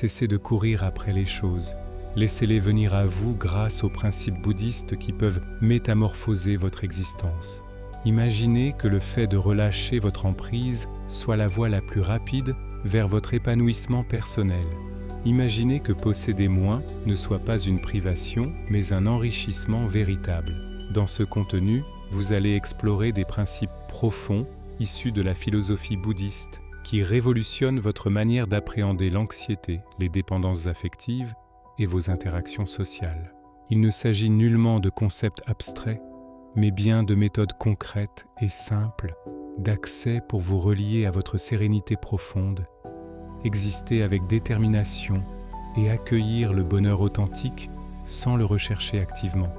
Cessez de courir après les choses. Laissez-les venir à vous grâce aux principes bouddhistes qui peuvent métamorphoser votre existence. Imaginez que le fait de relâcher votre emprise soit la voie la plus rapide vers votre épanouissement personnel. Imaginez que posséder moins ne soit pas une privation, mais un enrichissement véritable. Dans ce contenu, vous allez explorer des principes profonds issus de la philosophie bouddhiste qui révolutionnent votre manière d'appréhender l'anxiété, les dépendances affectives et vos interactions sociales. Il ne s'agit nullement de concepts abstraits, mais bien de méthodes concrètes et simples d'accès pour vous relier à votre sérénité profonde, exister avec détermination et accueillir le bonheur authentique sans le rechercher activement.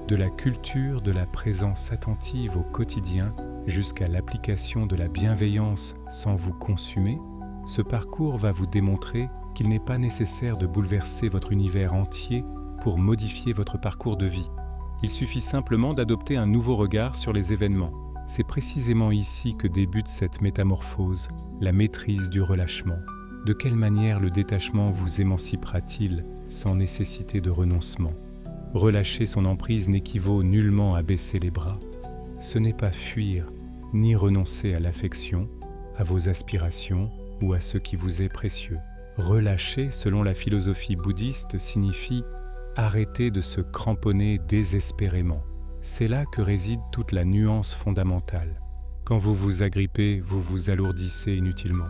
De la culture de la présence attentive au quotidien jusqu'à l'application de la bienveillance sans vous consumer, ce parcours va vous démontrer qu'il n'est pas nécessaire de bouleverser votre univers entier pour modifier votre parcours de vie. Il suffit simplement d'adopter un nouveau regard sur les événements. C'est précisément ici que débute cette métamorphose, la maîtrise du relâchement. De quelle manière le détachement vous émancipera-t-il sans nécessité de renoncement? Relâcher son emprise n'équivaut nullement à baisser les bras. Ce n'est pas fuir, ni renoncer à l'affection, à vos aspirations ou à ce qui vous est précieux. Relâcher, selon la philosophie bouddhiste, signifie arrêter de se cramponner désespérément. C'est là que réside toute la nuance fondamentale. Quand vous vous agrippez, vous vous alourdissez inutilement.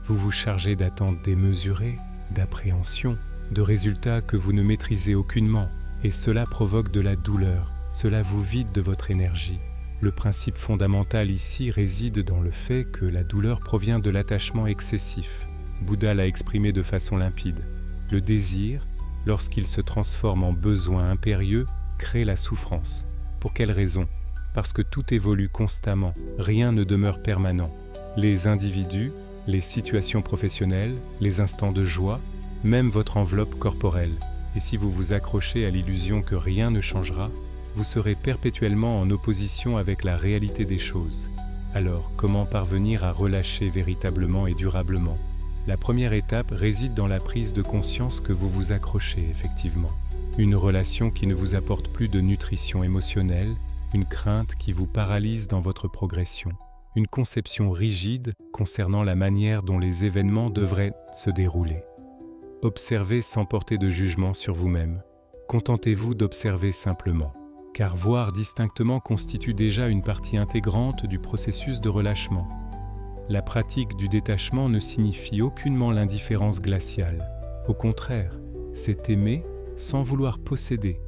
Vous vous chargez d'attentes démesurées, d'appréhensions, de résultats que vous ne maîtrisez aucunement, et cela provoque de la douleur, cela vous vide de votre énergie. Le principe fondamental ici réside dans le fait que la douleur provient de l'attachement excessif. Bouddha l'a exprimé de façon limpide. Le désir, lorsqu'il se transforme en besoin impérieux, crée la souffrance. Pour quelle raison? Parce que tout évolue constamment, rien ne demeure permanent. Les individus, les situations professionnelles, les instants de joie, même votre enveloppe corporelle. Et si vous vous accrochez à l'illusion que rien ne changera, vous serez perpétuellement en opposition avec la réalité des choses. Alors, comment parvenir à relâcher véritablement et durablement? La première étape réside dans la prise de conscience que vous vous accrochez effectivement. Une relation qui ne vous apporte plus de nutrition émotionnelle, une crainte qui vous paralyse dans votre progression, une conception rigide concernant la manière dont les événements devraient se dérouler. Observez sans porter de jugement sur vous-même. Contentez-vous d'observer simplement, car voir distinctement constitue déjà une partie intégrante du processus de relâchement. La pratique du détachement ne signifie aucunement l'indifférence glaciale. Au contraire, c'est aimer sans vouloir posséder,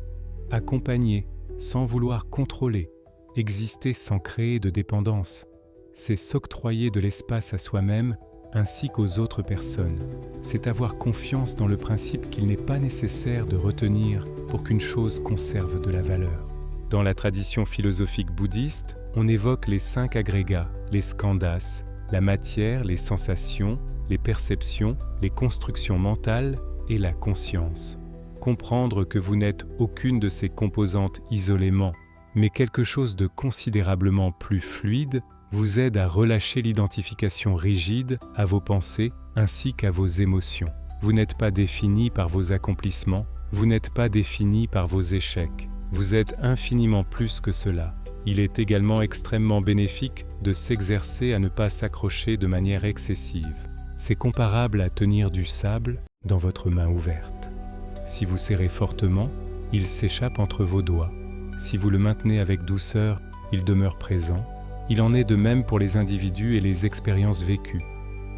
accompagner sans vouloir contrôler, exister sans créer de dépendance. C'est s'octroyer de l'espace à soi-même ainsi qu'aux autres personnes. C'est avoir confiance dans le principe qu'il n'est pas nécessaire de retenir pour qu'une chose conserve de la valeur. Dans la tradition philosophique bouddhiste, on évoque les 5 agrégats, les skandhas, la matière, les sensations, les perceptions, les constructions mentales et la conscience. Comprendre que vous n'êtes aucune de ces composantes isolément, mais quelque chose de considérablement plus fluide, vous aide à relâcher l'identification rigide à vos pensées ainsi qu'à vos émotions. Vous n'êtes pas défini par vos accomplissements, vous n'êtes pas défini par vos échecs. Vous êtes infiniment plus que cela. Il est également extrêmement bénéfique de s'exercer à ne pas s'accrocher de manière excessive. C'est comparable à tenir du sable dans votre main ouverte. Si vous serrez fortement, il s'échappe entre vos doigts. Si vous le maintenez avec douceur, il demeure présent. Il en est de même pour les individus et les expériences vécues.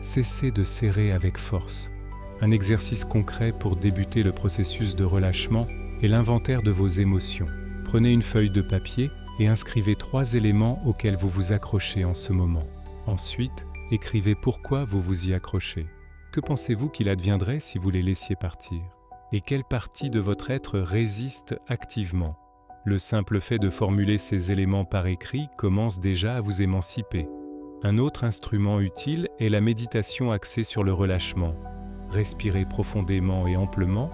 Cessez de serrer avec force. Un exercice concret pour débuter le processus de relâchement est l'inventaire de vos émotions. Prenez une feuille de papier et inscrivez 3 éléments auxquels vous vous accrochez en ce moment. Ensuite, écrivez pourquoi vous vous y accrochez. Que pensez-vous qu'il adviendrait si vous les laissiez partir? Et quelle partie de votre être résiste activement? Le simple fait de formuler ces éléments par écrit commence déjà à vous émanciper. Un autre instrument utile est la méditation axée sur le relâchement. Respirez profondément et amplement,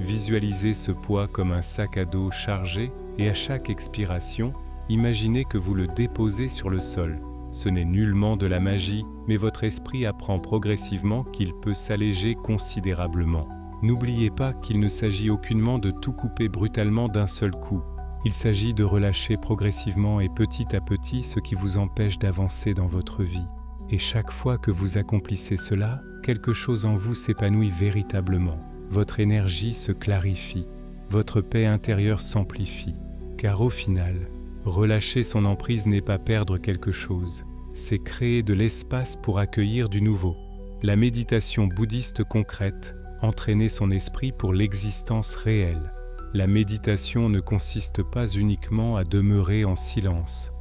visualisez ce poids comme un sac à dos chargé et à chaque expiration, imaginez que vous le déposez sur le sol. Ce n'est nullement de la magie, mais votre esprit apprend progressivement qu'il peut s'alléger considérablement. N'oubliez pas qu'il ne s'agit aucunement de tout couper brutalement d'un seul coup. Il s'agit de relâcher progressivement et petit à petit ce qui vous empêche d'avancer dans votre vie. Et chaque fois que vous accomplissez cela, quelque chose en vous s'épanouit véritablement. Votre énergie se clarifie, votre paix intérieure s'amplifie. Car au final, relâcher son emprise n'est pas perdre quelque chose, c'est créer de l'espace pour accueillir du nouveau. La méditation bouddhiste concrète, entraîner son esprit pour l'existence réelle. La méditation ne consiste pas uniquement à demeurer en silence.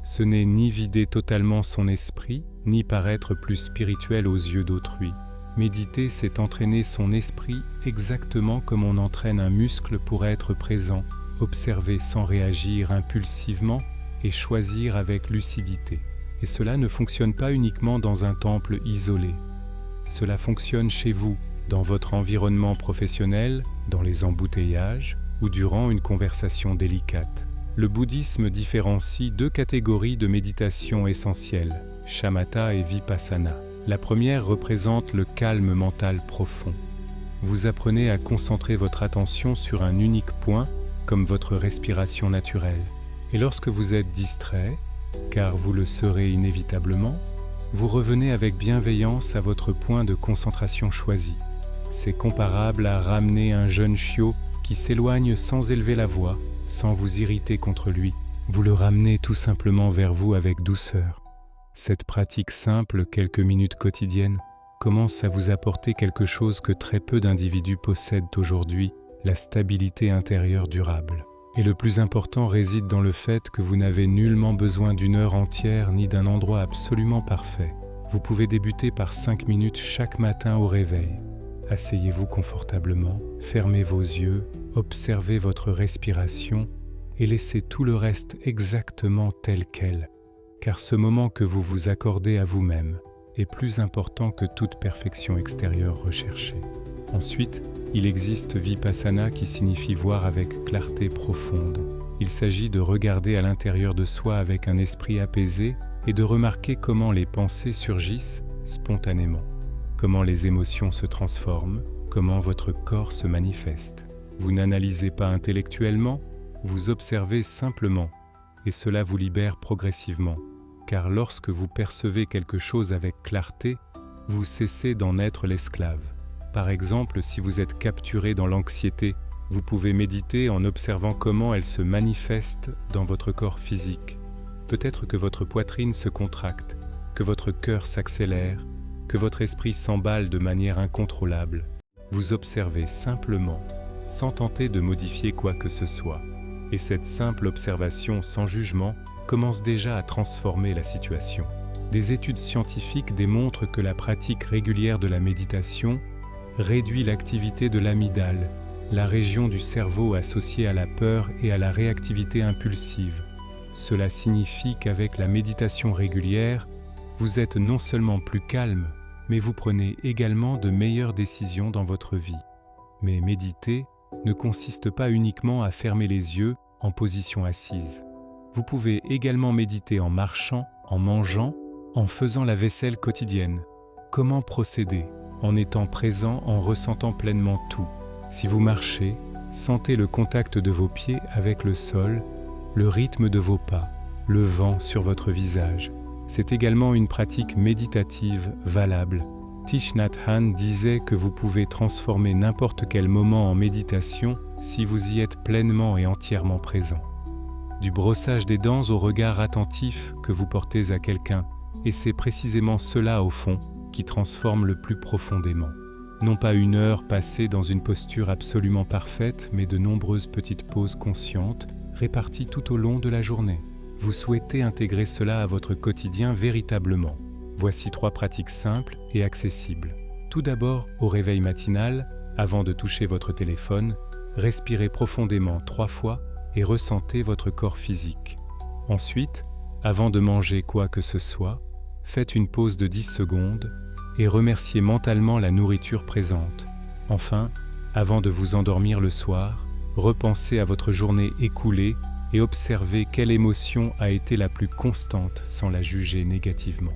Ce n'est ni vider totalement son esprit, ni paraître plus spirituel aux yeux d'autrui. Méditer, c'est entraîner son esprit exactement comme on entraîne un muscle pour être présent, observer sans réagir impulsivement et choisir avec lucidité. Et cela ne fonctionne pas uniquement dans un temple isolé. Cela fonctionne chez vous, dans votre environnement professionnel, dans les embouteillages ou durant une conversation délicate. Le bouddhisme différencie deux catégories de méditation essentielles, shamatha et vipassana. La première représente le calme mental profond. Vous apprenez à concentrer votre attention sur un unique point, comme votre respiration naturelle. Et lorsque vous êtes distrait, car vous le serez inévitablement, vous revenez avec bienveillance à votre point de concentration choisi. C'est comparable à ramener un jeune chiot qui s'éloigne sans élever la voix, sans vous irriter contre lui. Vous le ramenez tout simplement vers vous avec douceur. Cette pratique simple, quelques minutes quotidiennes, commence à vous apporter quelque chose que très peu d'individus possèdent aujourd'hui, la stabilité intérieure durable. Et le plus important réside dans le fait que vous n'avez nullement besoin d'une heure entière ni d'un endroit absolument parfait. Vous pouvez débuter par 5 minutes chaque matin au réveil. Asseyez-vous confortablement, fermez vos yeux, observez votre respiration et laissez tout le reste exactement tel quel, car ce moment que vous vous accordez à vous-même est plus important que toute perfection extérieure recherchée. Ensuite, il existe vipassana qui signifie voir avec clarté profonde. Il s'agit de regarder à l'intérieur de soi avec un esprit apaisé et de remarquer comment les pensées surgissent spontanément. Comment les émotions se transforment, comment votre corps se manifeste. Vous n'analysez pas intellectuellement, vous observez simplement, et cela vous libère progressivement, car lorsque vous percevez quelque chose avec clarté, vous cessez d'en être l'esclave. Par exemple, si vous êtes capturé dans l'anxiété, vous pouvez méditer en observant comment elle se manifeste dans votre corps physique. Peut-être que votre poitrine se contracte, que votre cœur s'accélère, que votre esprit s'emballe de manière incontrôlable. Vous observez simplement, sans tenter de modifier quoi que ce soit. Et cette simple observation sans jugement commence déjà à transformer la situation. Des études scientifiques démontrent que la pratique régulière de la méditation réduit l'activité de l'amygdale, la région du cerveau associée à la peur et à la réactivité impulsive. Cela signifie qu'avec la méditation régulière, vous êtes non seulement plus calme, mais vous prenez également de meilleures décisions dans votre vie. Mais méditer ne consiste pas uniquement à fermer les yeux en position assise. Vous pouvez également méditer en marchant, en mangeant, en faisant la vaisselle quotidienne. Comment procéder? En étant présent, en ressentant pleinement tout. Si vous marchez, sentez le contact de vos pieds avec le sol, le rythme de vos pas, le vent sur votre visage. C'est également une pratique méditative valable. Thich Nhat Hanh disait que vous pouvez transformer n'importe quel moment en méditation si vous y êtes pleinement et entièrement présent. Du brossage des dents au regard attentif que vous portez à quelqu'un, et c'est précisément cela au fond qui transforme le plus profondément. Non pas une heure passée dans une posture absolument parfaite, mais de nombreuses petites pauses conscientes réparties tout au long de la journée. Vous souhaitez intégrer cela à votre quotidien véritablement. Voici 3 pratiques simples et accessibles. Tout d'abord, au réveil matinal, avant de toucher votre téléphone, respirez profondément 3 fois et ressentez votre corps physique. Ensuite, avant de manger quoi que ce soit, faites une pause de 10 secondes et remerciez mentalement la nourriture présente. Enfin, avant de vous endormir le soir, repensez à votre journée écoulée et observez quelle émotion a été la plus constante sans la juger négativement.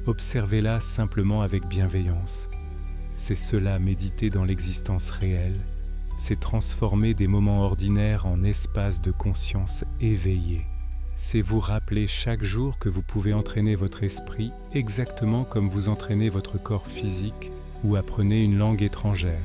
Observez-la simplement avec bienveillance. C'est cela, méditer dans l'existence réelle, c'est transformer des moments ordinaires en espaces de conscience éveillée. C'est vous rappeler chaque jour que vous pouvez entraîner votre esprit exactement comme vous entraînez votre corps physique ou apprenez une langue étrangère.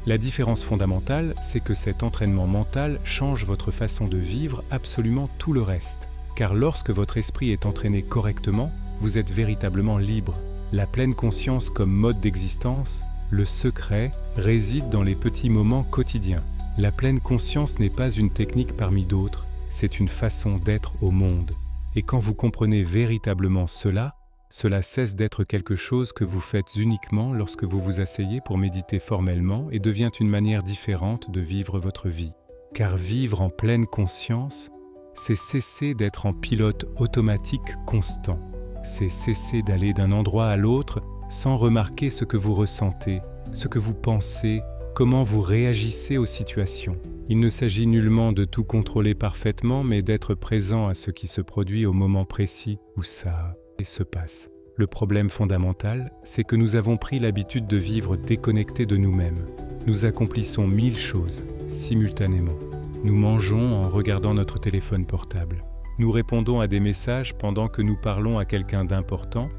La différence fondamentale, c'est que cet entraînement mental change votre façon de vivre absolument tout le reste. Car lorsque votre esprit est entraîné correctement, vous êtes véritablement libre. La pleine conscience comme mode d'existence, le secret, réside dans les petits moments quotidiens. La pleine conscience n'est pas une technique parmi d'autres, c'est une façon d'être au monde. Et quand vous comprenez véritablement cela, cela cesse d'être quelque chose que vous faites uniquement lorsque vous vous asseyez pour méditer formellement et devient une manière différente de vivre votre vie. Car vivre en pleine conscience, c'est cesser d'être en pilote automatique constant. C'est cesser d'aller d'un endroit à l'autre sans remarquer ce que vous ressentez, ce que vous pensez, comment vous réagissez aux situations. Il ne s'agit nullement de tout contrôler parfaitement, mais d'être présent à ce qui se produit au moment précis où ça se passe. Le problème fondamental, c'est que nous avons pris l'habitude de vivre déconnectés de nous-mêmes. Nous accomplissons 1000 choses simultanément. Nous mangeons en regardant notre téléphone portable. Nous répondons à des messages pendant que nous parlons à quelqu'un d'important.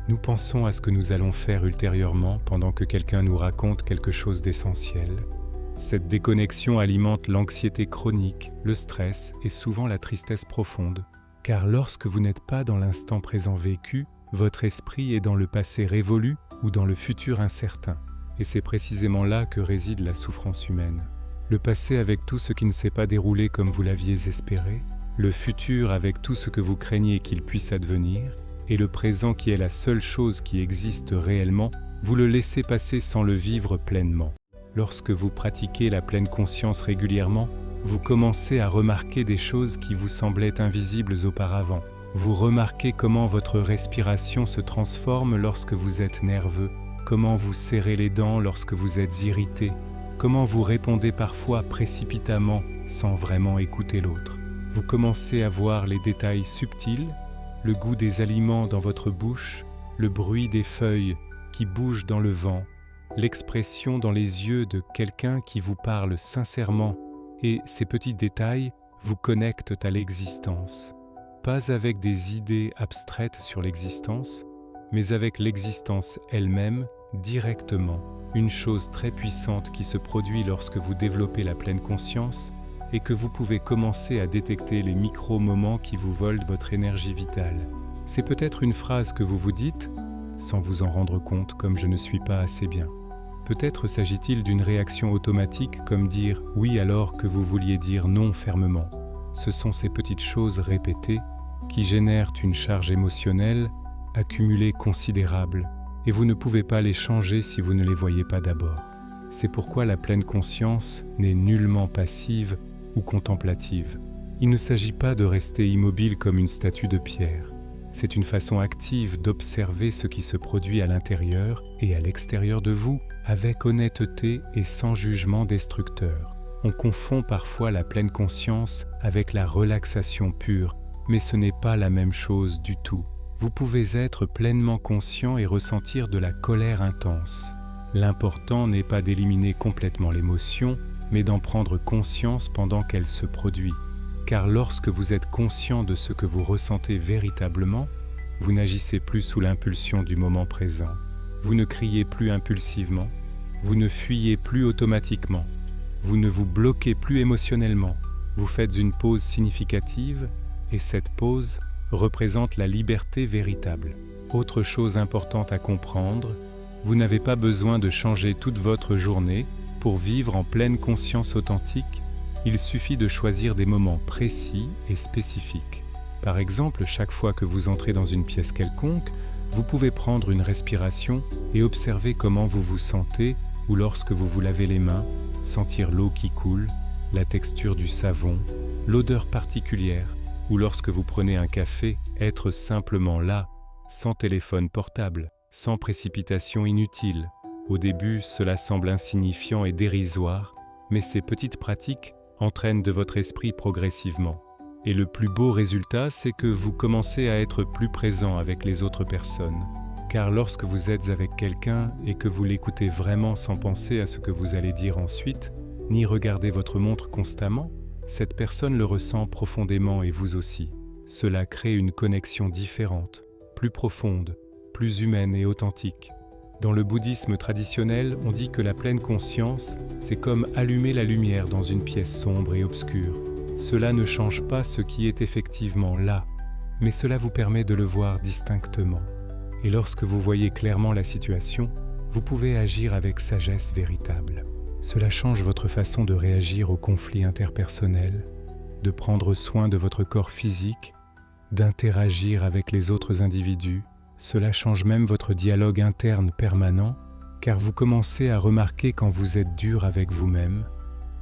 Nous pensons à ce que nous allons faire ultérieurement pendant que quelqu'un nous raconte quelque chose d'essentiel. Cette déconnexion alimente l'anxiété chronique, le stress et souvent la tristesse profonde. Car lorsque vous n'êtes pas dans l'instant présent vécu, votre esprit est dans le passé révolu ou dans le futur incertain. Et c'est précisément là que réside la souffrance humaine. Le passé avec tout ce qui ne s'est pas déroulé comme vous l'aviez espéré, le futur avec tout ce que vous craignez qu'il puisse advenir, et le présent qui est la seule chose qui existe réellement, vous le laissez passer sans le vivre pleinement. Lorsque vous pratiquez la pleine conscience régulièrement, vous commencez à remarquer des choses qui vous semblaient invisibles auparavant. Vous remarquez comment votre respiration se transforme lorsque vous êtes nerveux, comment vous serrez les dents lorsque vous êtes irrité, comment vous répondez parfois précipitamment sans vraiment écouter l'autre. Vous commencez à voir les détails subtils, le goût des aliments dans votre bouche, le bruit des feuilles qui bougent dans le vent, l'expression dans les yeux de quelqu'un qui vous parle sincèrement, et ces petits détails vous connectent à l'existence. Pas avec des idées abstraites sur l'existence, mais avec l'existence elle-même, directement. Une chose très puissante qui se produit lorsque vous développez la pleine conscience et que vous pouvez commencer à détecter les micro-moments qui vous volent votre énergie vitale. C'est peut-être une phrase que vous vous dites, sans vous en rendre compte comme je ne suis pas assez bien. Peut-être s'agit-il d'une réaction automatique comme dire « oui » alors que vous vouliez dire « non » fermement. Ce sont ces petites choses répétées qui génèrent une charge émotionnelle accumulée considérable et vous ne pouvez pas les changer si vous ne les voyez pas d'abord. C'est pourquoi la pleine conscience n'est nullement passive ou contemplative. Il ne s'agit pas de rester immobile comme une statue de pierre. C'est une façon active d'observer ce qui se produit à l'intérieur et à l'extérieur de vous, avec honnêteté et sans jugement destructeur. On confond parfois la pleine conscience avec la relaxation pure, mais ce n'est pas la même chose du tout. Vous pouvez être pleinement conscient et ressentir de la colère intense. L'important n'est pas d'éliminer complètement l'émotion, mais d'en prendre conscience pendant qu'elle se produit. Car lorsque vous êtes conscient de ce que vous ressentez véritablement, vous n'agissez plus sous l'impulsion du moment présent. Vous ne criez plus impulsivement, vous ne fuyez plus automatiquement, vous ne vous bloquez plus émotionnellement. Vous faites une pause significative et cette pause représente la liberté véritable. Autre chose importante à comprendre, vous n'avez pas besoin de changer toute votre journée pour vivre en pleine conscience authentique. Il suffit de choisir des moments précis et spécifiques. Par exemple, chaque fois que vous entrez dans une pièce quelconque, vous pouvez prendre une respiration et observer comment vous vous sentez ou lorsque vous vous lavez les mains, sentir l'eau qui coule, la texture du savon, l'odeur particulière, ou lorsque vous prenez un café, être simplement là, sans téléphone portable, sans précipitation inutile. Au début, cela semble insignifiant et dérisoire, mais ces petites pratiques entraînent de votre esprit progressivement. Et le plus beau résultat, c'est que vous commencez à être plus présent avec les autres personnes. Car lorsque vous êtes avec quelqu'un et que vous l'écoutez vraiment sans penser à ce que vous allez dire ensuite, ni regarder votre montre constamment, cette personne le ressent profondément et vous aussi. Cela crée une connexion différente, plus profonde, plus humaine et authentique. Dans le bouddhisme traditionnel, on dit que la pleine conscience, c'est comme allumer la lumière dans une pièce sombre et obscure. Cela ne change pas ce qui est effectivement là, mais cela vous permet de le voir distinctement. Et lorsque vous voyez clairement la situation, vous pouvez agir avec sagesse véritable. Cela change votre façon de réagir aux conflits interpersonnels, de prendre soin de votre corps physique, d'interagir avec les autres individus. Cela change même votre dialogue interne permanent, car vous commencez à remarquer quand vous êtes dur avec vous-même,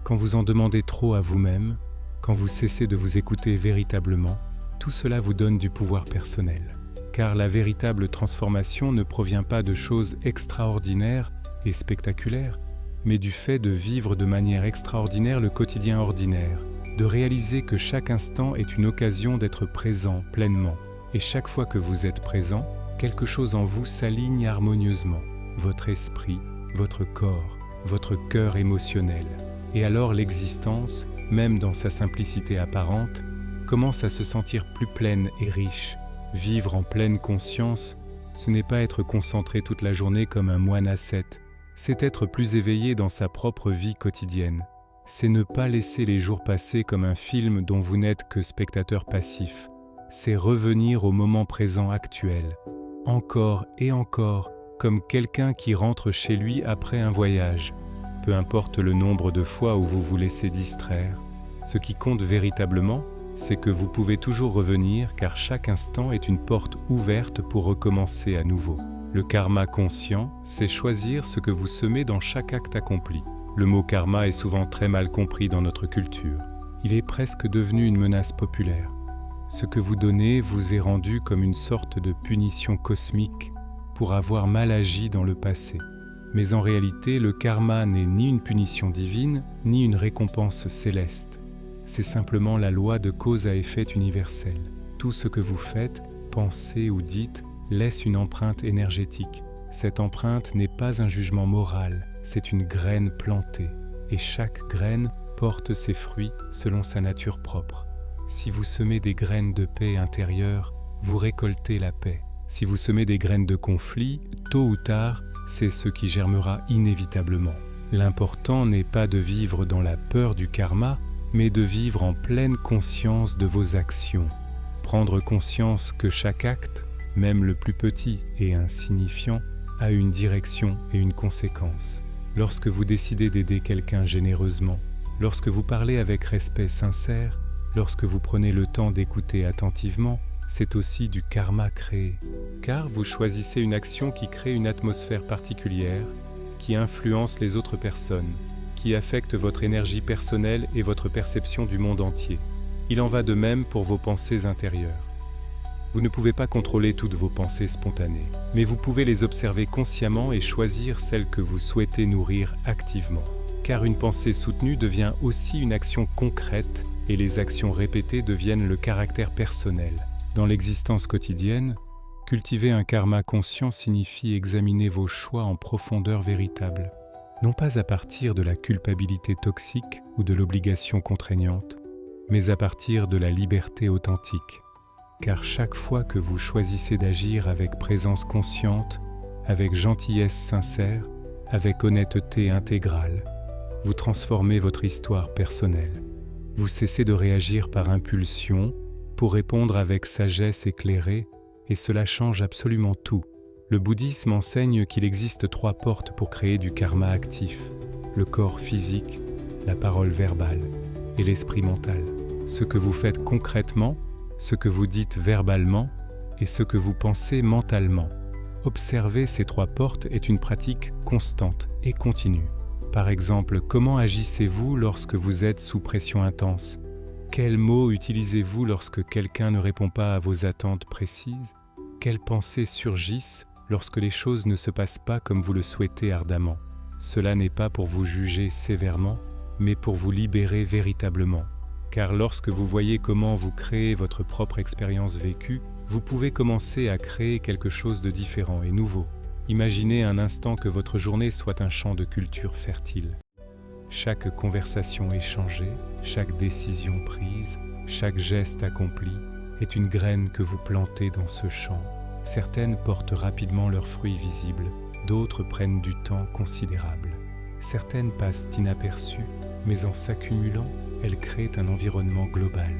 quand vous en demandez trop à vous-même, quand vous cessez de vous écouter véritablement. Tout cela vous donne du pouvoir personnel. Car la véritable transformation ne provient pas de choses extraordinaires et spectaculaires, mais du fait de vivre de manière extraordinaire le quotidien ordinaire, de réaliser que chaque instant est une occasion d'être présent pleinement. Et chaque fois que vous êtes présent, quelque chose en vous s'aligne harmonieusement, votre esprit, votre corps, votre cœur émotionnel. Et alors l'existence, même dans sa simplicité apparente, commence à se sentir plus pleine et riche. Vivre en pleine conscience, ce n'est pas être concentré toute la journée comme un moine ascète, c'est être plus éveillé dans sa propre vie quotidienne. C'est ne pas laisser les jours passer comme un film dont vous n'êtes que spectateur passif. C'est revenir au moment présent actuel, encore et encore, comme quelqu'un qui rentre chez lui après un voyage. Peu importe le nombre de fois où vous vous laissez distraire, ce qui compte véritablement, c'est que vous pouvez toujours revenir car chaque instant est une porte ouverte pour recommencer à nouveau. Le karma conscient, c'est choisir ce que vous semez dans chaque acte accompli. Le mot karma est souvent très mal compris dans notre culture. Il est presque devenu une menace populaire. Ce que vous donnez vous est rendu comme une sorte de punition cosmique pour avoir mal agi dans le passé. Mais en réalité, le karma n'est ni une punition divine, ni une récompense céleste. C'est simplement la loi de cause à effet universelle. Tout ce que vous faites, pensez ou dites, laisse une empreinte énergétique. Cette empreinte n'est pas un jugement moral, c'est une graine plantée. Et chaque graine porte ses fruits selon sa nature propre. Si vous semez des graines de paix intérieure, vous récoltez la paix. Si vous semez des graines de conflit, tôt ou tard, c'est ce qui germera inévitablement. L'important n'est pas de vivre dans la peur du karma, mais de vivre en pleine conscience de vos actions. Prendre conscience que chaque acte, même le plus petit et insignifiant, a une direction et une conséquence. Lorsque vous décidez d'aider quelqu'un généreusement, lorsque vous parlez avec respect sincère, lorsque vous prenez le temps d'écouter attentivement, c'est aussi du karma créé. Car vous choisissez une action qui crée une atmosphère particulière, qui influence les autres personnes, qui affecte votre énergie personnelle et votre perception du monde entier. Il en va de même pour vos pensées intérieures. Vous ne pouvez pas contrôler toutes vos pensées spontanées, mais vous pouvez les observer consciemment et choisir celles que vous souhaitez nourrir activement. Car une pensée soutenue devient aussi une action concrète et les actions répétées deviennent le caractère personnel. Dans l'existence quotidienne, cultiver un karma conscient signifie examiner vos choix en profondeur véritable, non pas à partir de la culpabilité toxique ou de l'obligation contraignante, mais à partir de la liberté authentique. Car chaque fois que vous choisissez d'agir avec présence consciente, avec gentillesse sincère, avec honnêteté intégrale, vous transformez votre histoire personnelle. Vous cessez de réagir par impulsion pour répondre avec sagesse éclairée, et cela change absolument tout. Le bouddhisme enseigne qu'il existe 3 portes pour créer du karma actif: le corps physique, la parole verbale et l'esprit mental. Ce que vous faites concrètement, ce que vous dites verbalement et ce que vous pensez mentalement. Observer ces 3 portes est une pratique constante et continue. Par exemple, comment agissez-vous lorsque vous êtes sous pression intense? Quels mots utilisez-vous lorsque quelqu'un ne répond pas à vos attentes précises? Quelles pensées surgissent lorsque les choses ne se passent pas comme vous le souhaitez ardemment? Cela n'est pas pour vous juger sévèrement, mais pour vous libérer véritablement. car lorsque vous voyez comment vous créez votre propre expérience vécue, vous pouvez commencer à créer quelque chose de différent et nouveau. Imaginez un instant que votre journée soit un champ de culture fertile. Chaque conversation échangée, chaque décision prise, chaque geste accompli est une graine que vous plantez dans ce champ. Certaines portent rapidement leurs fruits visibles, d'autres prennent du temps considérable. Certaines passent inaperçues, mais en s'accumulant, elles créent un environnement global.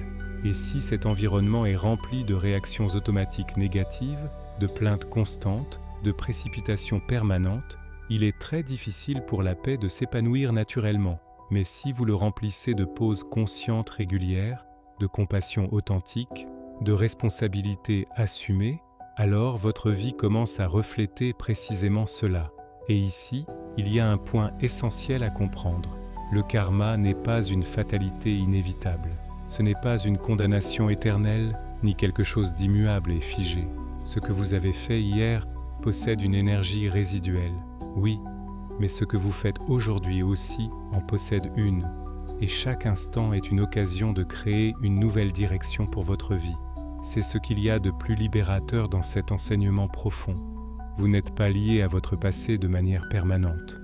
Et si cet environnement est rempli de réactions automatiques négatives, de plaintes constantes, de précipitations permanentes, il est très difficile pour la paix de s'épanouir naturellement. Mais si vous le remplissez de pauses conscientes régulières, de compassion authentique, de responsabilité assumée, alors votre vie commence à refléter précisément cela. Et ici, il y a un point essentiel à comprendre. Le karma n'est pas une fatalité inévitable. Ce n'est pas une condamnation éternelle, ni quelque chose d'immuable et figé. Ce que vous avez fait hier possède une énergie résiduelle, oui, mais ce que vous faites aujourd'hui aussi en possède une. Et chaque instant est une occasion de créer une nouvelle direction pour votre vie. C'est ce qu'il y a de plus libérateur dans cet enseignement profond. Vous n'êtes pas lié à votre passé de manière permanente.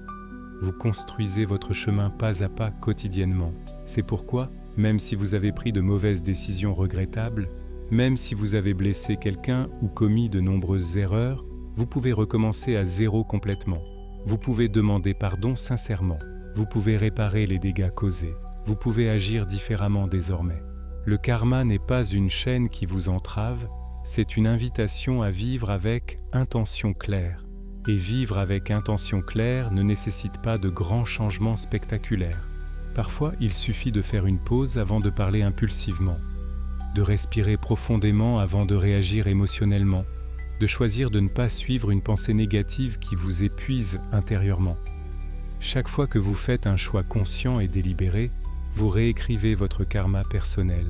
Vous construisez votre chemin pas à pas quotidiennement. C'est pourquoi, même si vous avez pris de mauvaises décisions regrettables, même si vous avez blessé quelqu'un ou commis de nombreuses erreurs, vous pouvez recommencer à zéro complètement. Vous pouvez demander pardon sincèrement. Vous pouvez réparer les dégâts causés. Vous pouvez agir différemment désormais. Le karma n'est pas une chaîne qui vous entrave, c'est une invitation à vivre avec intention claire. Et vivre avec intention claire ne nécessite pas de grands changements spectaculaires. Parfois, il suffit de faire une pause avant de parler impulsivement, de respirer profondément avant de réagir émotionnellement, de choisir de ne pas suivre une pensée négative qui vous épuise intérieurement. Chaque fois que vous faites un choix conscient et délibéré, vous réécrivez votre karma personnel.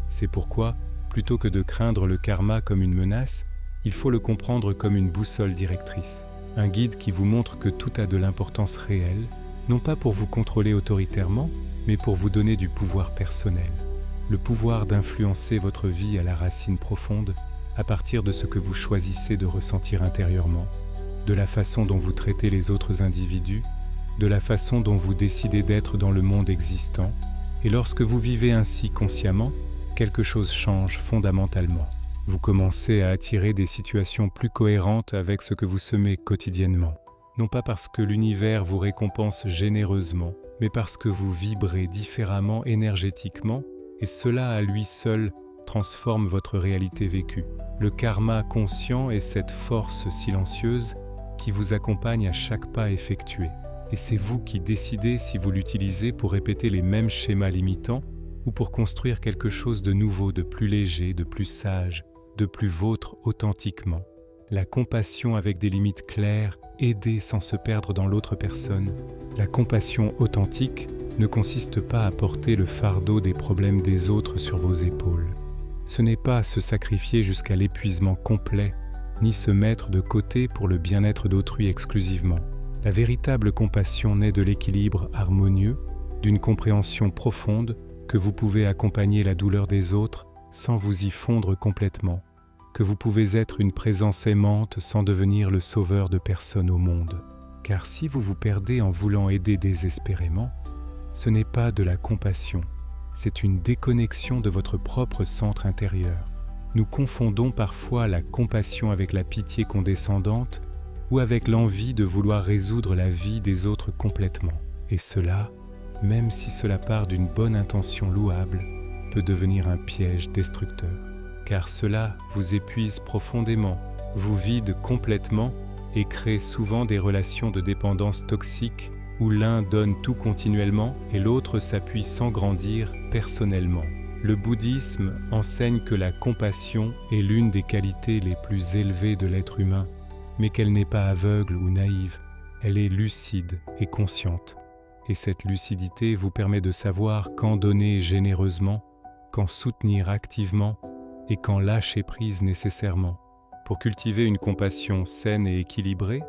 C'est pourquoi, plutôt que de craindre le karma comme une menace, il faut le comprendre comme une boussole directrice, un guide qui vous montre que tout a de l'importance réelle, non pas pour vous contrôler autoritairement, mais pour vous donner du pouvoir personnel. Le pouvoir d'influencer votre vie à la racine profonde, à partir de ce que vous choisissez de ressentir intérieurement, de la façon dont vous traitez les autres individus, de la façon dont vous décidez d'être dans le monde existant, et lorsque vous vivez ainsi consciemment, quelque chose change fondamentalement. Vous commencez à attirer des situations plus cohérentes avec ce que vous semez quotidiennement. Non pas parce que l'univers vous récompense généreusement, mais parce que vous vibrez différemment énergétiquement, et cela à lui seul transforme votre réalité vécue. Le karma conscient est cette force silencieuse qui vous accompagne à chaque pas effectué. Et c'est vous qui décidez si vous l'utilisez pour répéter les mêmes schémas limitants ou pour construire quelque chose de nouveau, de plus léger, de plus sage, de plus vôtre authentiquement. La compassion avec des limites claires, aider sans se perdre dans l'autre personne. La compassion authentique ne consiste pas à porter le fardeau des problèmes des autres sur vos épaules. Ce n'est pas se sacrifier jusqu'à l'épuisement complet, ni se mettre de côté pour le bien-être d'autrui exclusivement. La véritable compassion naît de l'équilibre harmonieux, d'une compréhension profonde que vous pouvez accompagner la douleur des autres sans vous y fondre complètement, que vous pouvez être une présence aimante sans devenir le sauveur de personne au monde. Car si vous vous perdez en voulant aider désespérément, ce n'est pas de la compassion, c'est une déconnexion de votre propre centre intérieur. Nous confondons parfois la compassion avec la pitié condescendante ou avec l'envie de vouloir résoudre la vie des autres complètement. Et cela, même si cela part d'une bonne intention louable, peut devenir un piège destructeur. Car cela vous épuise profondément, vous vide complètement et crée souvent des relations de dépendance toxique où l'un donne tout continuellement et l'autre s'appuie sans grandir personnellement. Le bouddhisme enseigne que la compassion est l'une des qualités les plus élevées de l'être humain, mais qu'elle n'est pas aveugle ou naïve, elle est lucide et consciente. Et cette lucidité vous permet de savoir quand donner généreusement, quand soutenir activement et quand lâcher prise nécessairement. Pour cultiver une compassion saine et équilibrée,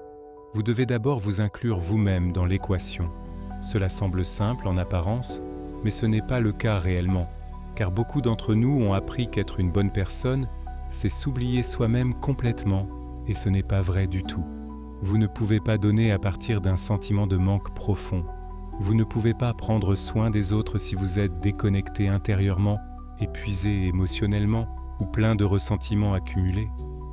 vous devez d'abord vous inclure vous-même dans l'équation. Cela semble simple en apparence, mais ce n'est pas le cas réellement, car beaucoup d'entre nous ont appris qu'être une bonne personne, c'est s'oublier soi-même complètement, et ce n'est pas vrai du tout. Vous ne pouvez pas donner à partir d'un sentiment de manque profond. Vous ne pouvez pas prendre soin des autres si vous êtes déconnecté intérieurement, épuisé émotionnellement ou plein de ressentiments accumulés.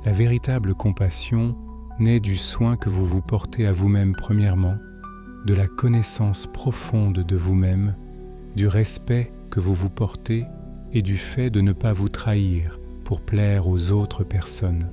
La véritable compassion naît du soin que vous vous portez à vous-même premièrement, de la connaissance profonde de vous-même, du respect que vous vous portez et du fait de ne pas vous trahir pour plaire aux autres personnes.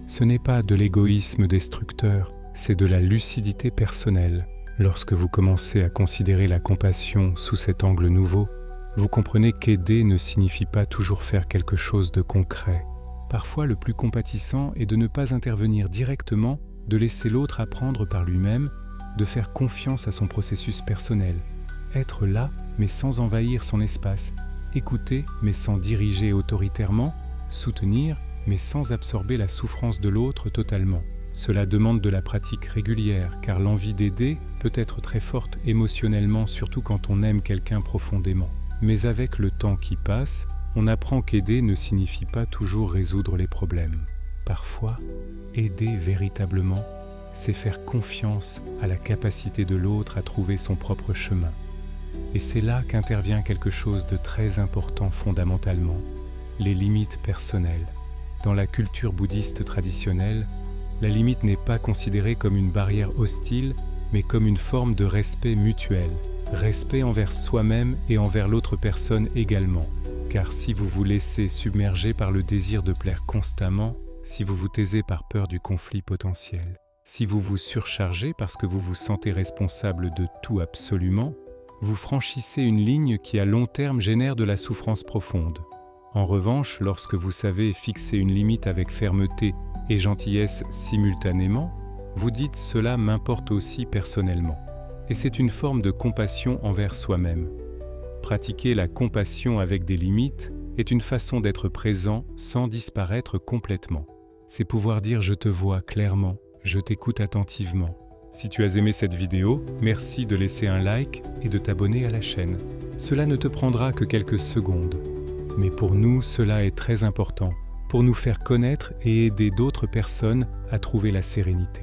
Ce n'est pas de l'égoïsme destructeur, c'est de la lucidité personnelle. Lorsque vous commencez à considérer la compassion sous cet angle nouveau, vous comprenez qu'aider ne signifie pas toujours faire quelque chose de concret. Parfois, le plus compatissant est de ne pas intervenir directement, de laisser l'autre apprendre par lui-même, de faire confiance à son processus personnel. Être là, mais sans envahir son espace. Écouter, mais sans diriger autoritairement. Soutenir, mais sans absorber la souffrance de l'autre totalement. Cela demande de la pratique régulière, car l'envie d'aider peut être très forte émotionnellement, surtout quand on aime quelqu'un profondément. Mais avec le temps qui passe, on apprend qu'aider ne signifie pas toujours résoudre les problèmes. Parfois, aider véritablement, c'est faire confiance à la capacité de l'autre à trouver son propre chemin. Et c'est là qu'intervient quelque chose de très important fondamentalement, les limites personnelles. Dans la culture bouddhiste traditionnelle, la limite n'est pas considérée comme une barrière hostile, mais comme une forme de respect mutuel. Respect envers soi-même et envers l'autre personne également. Car si vous vous laissez submerger par le désir de plaire constamment, si vous vous taisez par peur du conflit potentiel, si vous vous surchargez parce que vous vous sentez responsable de tout absolument, vous franchissez une ligne qui à long terme génère de la souffrance profonde. En revanche, lorsque vous savez fixer une limite avec fermeté et gentillesse simultanément, vous dites « cela m'importe aussi personnellement ». Et c'est une forme de compassion envers soi-même. Pratiquer la compassion avec des limites est une façon d'être présent sans disparaître complètement. C'est pouvoir dire « je te vois clairement, je t'écoute attentivement ». Si tu as aimé cette vidéo, merci de laisser un like et de t'abonner à la chaîne. Cela ne te prendra que quelques secondes. Mais pour nous, cela est très important, pour nous faire connaître et aider d'autres personnes à trouver la sérénité.